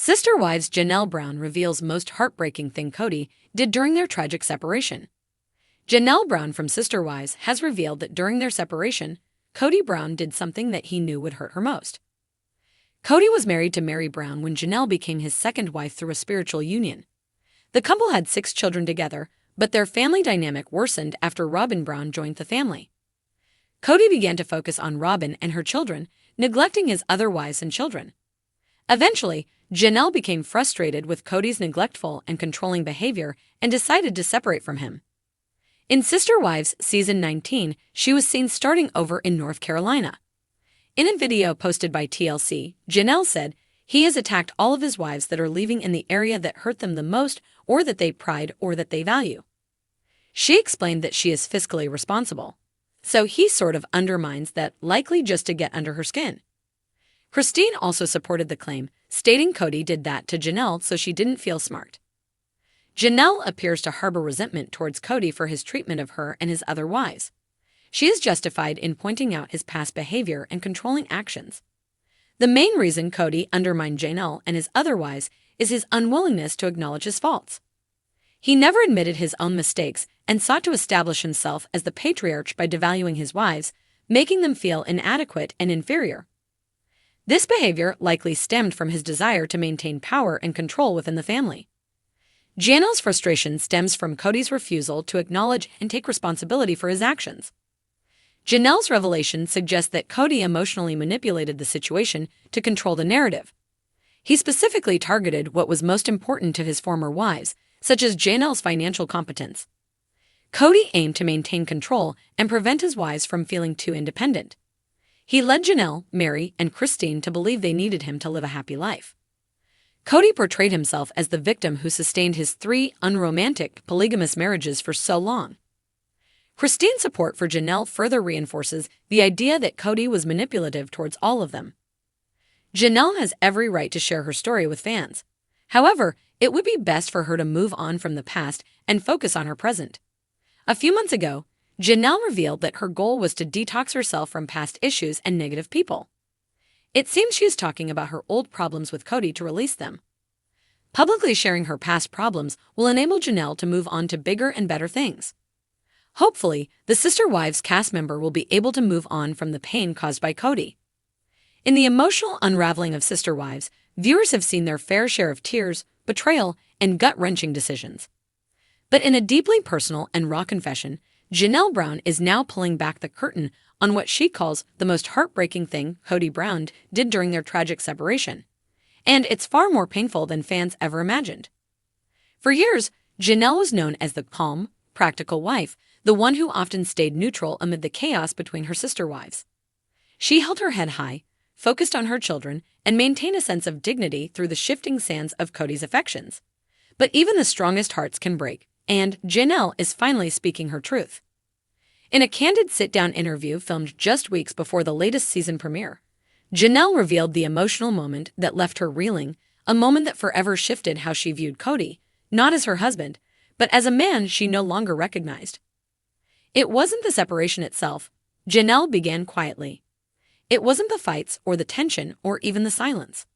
Sister Wives Janelle Brown reveals most heartbreaking thing Kody did during their tragic separation. Janelle Brown from Sister Wives has revealed that during their separation, Kody Brown did something that he knew would hurt her most. Kody was married to Mary Brown when Janelle became his second wife through a spiritual union. The couple had 6 children together, but their family dynamic worsened after Robyn Brown joined the family. Kody began to focus on Robyn and her children, neglecting his other wives and children. Eventually, Janelle became frustrated with Kody's neglectful and controlling behavior and decided to separate from him. In Sister Wives Season 19, she was seen starting over in North Carolina. In a video posted by TLC, Janelle said, "He has attacked all of his wives that are leaving in the area that hurt them the most or that they pride or that they value." She explained that she is fiscally responsible. So he sort of undermines that, likely just to get under her skin. Cristin also supported the claim, stating Kody did that to Janelle so she didn't feel smart. Janelle appears to harbor resentment towards Kody for his treatment of her and his other wives. She is justified in pointing out his past behavior and controlling actions. The main reason Kody undermined Janelle and his other wives is his unwillingness to acknowledge his faults. He never admitted his own mistakes and sought to establish himself as the patriarch by devaluing his wives, making them feel inadequate and inferior. This behavior likely stemmed from his desire to maintain power and control within the family. Janelle's frustration stems from Kody's refusal to acknowledge and take responsibility for his actions. Janelle's revelation suggests that Kody emotionally manipulated the situation to control the narrative. He specifically targeted what was most important to his former wives, such as Janelle's financial competence. Kody aimed to maintain control and prevent his wives from feeling too independent. He led Janelle, Mary, and Cristin to believe they needed him to live a happy life. Kody portrayed himself as the victim who sustained his 3 unromantic, polygamous marriages for so long. Cristin's support for Janelle further reinforces the idea that Kody was manipulative towards all of them. Janelle has every right to share her story with fans. However, it would be best for her to move on from the past and focus on her present. A few months ago, Janelle revealed that her goal was to detox herself from past issues and negative people. It seems she is talking about her old problems with Kody to release them. Publicly sharing her past problems will enable Janelle to move on to bigger and better things. Hopefully, the Sister Wives cast member will be able to move on from the pain caused by Kody. In the emotional unraveling of Sister Wives, viewers have seen their fair share of tears, betrayal, and gut-wrenching decisions. But in a deeply personal and raw confession, Janelle Brown is now pulling back the curtain on what she calls the most heartbreaking thing Kody Brown did during their tragic separation. And it's far more painful than fans ever imagined. For years, Janelle was known as the calm, practical wife, the one who often stayed neutral amid the chaos between her sister wives. She held her head high, focused on her children, and maintained a sense of dignity through the shifting sands of Kody's affections. But even the strongest hearts can break, and Janelle is finally speaking her truth. In a candid sit-down interview filmed just weeks before the latest season premiere, Janelle revealed the emotional moment that left her reeling, a moment that forever shifted how she viewed Kody, not as her husband, but as a man she no longer recognized. It wasn't the separation itself, Janelle began quietly. It wasn't the fights or the tension or even the silence.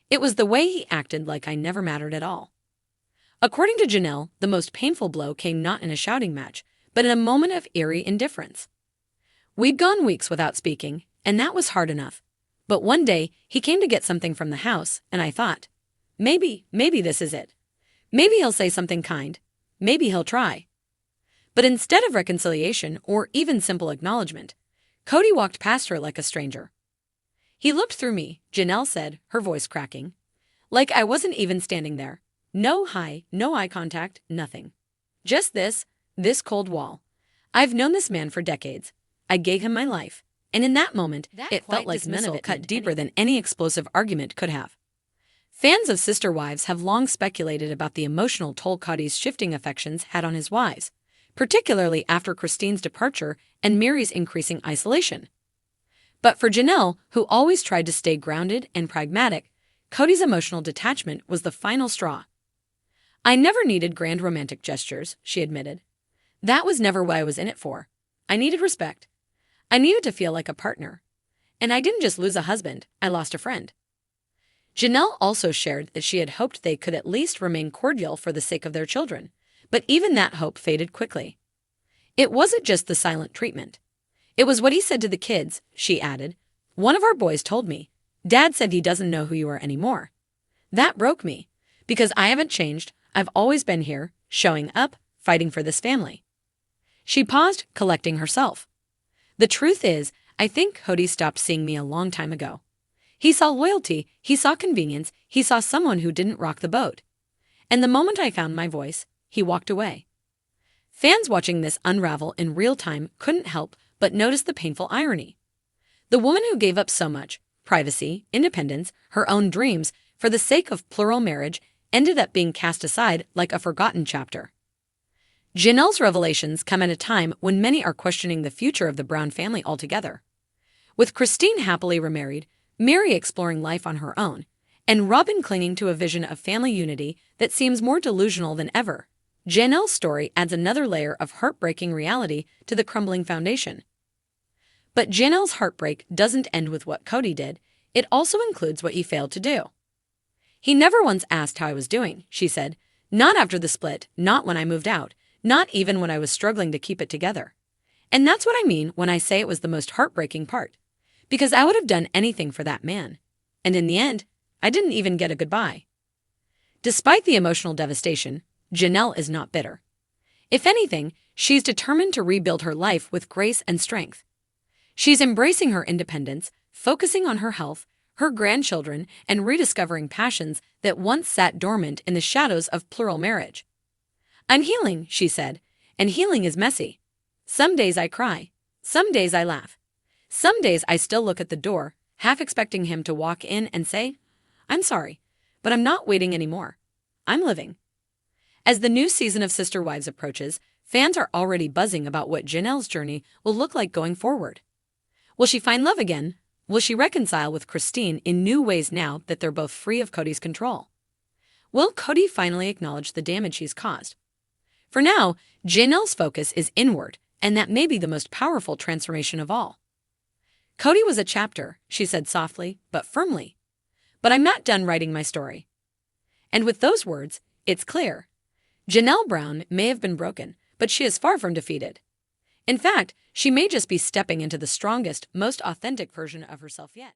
It was the way he acted like I never mattered at all. According to Janelle, the most painful blow came not in a shouting match, but in a moment of eerie indifference. We'd gone weeks without speaking, and that was hard enough. But one day, he came to get something from the house, and I thought, maybe this is it. Maybe he'll say something kind. Maybe he'll try. But instead of reconciliation or even simple acknowledgement, Kody walked past her like a stranger. He looked through me, Janelle said, her voice cracking. Like I wasn't even standing there. No hi, no eye contact, nothing. Just this cold wall. I've known this man for decades. I gave him my life. And in that moment, it felt like none of it cut deeper than any explosive argument could have. Fans of Sister Wives have long speculated about the emotional toll Kody's shifting affections had on his wives, particularly after Cristin's departure and Mary's increasing isolation. But for Janelle, who always tried to stay grounded and pragmatic, Kody's emotional detachment was the final straw. I never needed grand romantic gestures, she admitted. That was never what I was in it for. I needed respect. I needed to feel like a partner. And I didn't just lose a husband, I lost a friend. Janelle also shared that she had hoped they could at least remain cordial for the sake of their children, but even that hope faded quickly. It wasn't just the silent treatment. It was what he said to the kids, she added. One of our boys told me, Dad said he doesn't know who you are anymore. That broke me, because I haven't changed. I've always been here, showing up, fighting for this family. She paused, collecting herself. The truth is, I think Kody stopped seeing me a long time ago. He saw loyalty, he saw convenience, he saw someone who didn't rock the boat. And the moment I found my voice, he walked away. Fans watching this unravel in real time couldn't help but notice the painful irony. The woman who gave up so much, privacy, independence, her own dreams, for the sake of plural marriage, ended up being cast aside like a forgotten chapter. Janelle's revelations come at a time when many are questioning the future of the Brown family altogether. With Cristin happily remarried, Mary exploring life on her own, and Robin clinging to a vision of family unity that seems more delusional than ever, Janelle's story adds another layer of heartbreaking reality to the crumbling foundation. But Janelle's heartbreak doesn't end with what Kody did, it also includes what he failed to do. He never once asked how I was doing, she said, not after the split, not when I moved out, not even when I was struggling to keep it together. And that's what I mean when I say it was the most heartbreaking part. Because I would have done anything for that man. And in the end, I didn't even get a goodbye. Despite the emotional devastation, Janelle is not bitter. If anything, she's determined to rebuild her life with grace and strength. She's embracing her independence, focusing on her health, her grandchildren, and rediscovering passions that once sat dormant in the shadows of plural marriage. I'm healing, she said, and healing is messy. Some days I cry. Some days I laugh. Some days I still look at the door, half expecting him to walk in and say, I'm sorry, but I'm not waiting anymore. I'm living. As the new season of Sister Wives approaches, fans are already buzzing about what Janelle's journey will look like going forward. Will she find love again? Will she reconcile with Cristin in new ways now that they're both free of Kody's control? Will Kody finally acknowledge the damage he's caused? For now, Janelle's focus is inward, and that may be the most powerful transformation of all. Kody was a chapter, she said softly, but firmly. But I'm not done writing my story. And with those words, it's clear. Janelle Brown may have been broken, but she is far from defeated. In fact, she may just be stepping into the strongest, most authentic version of herself yet.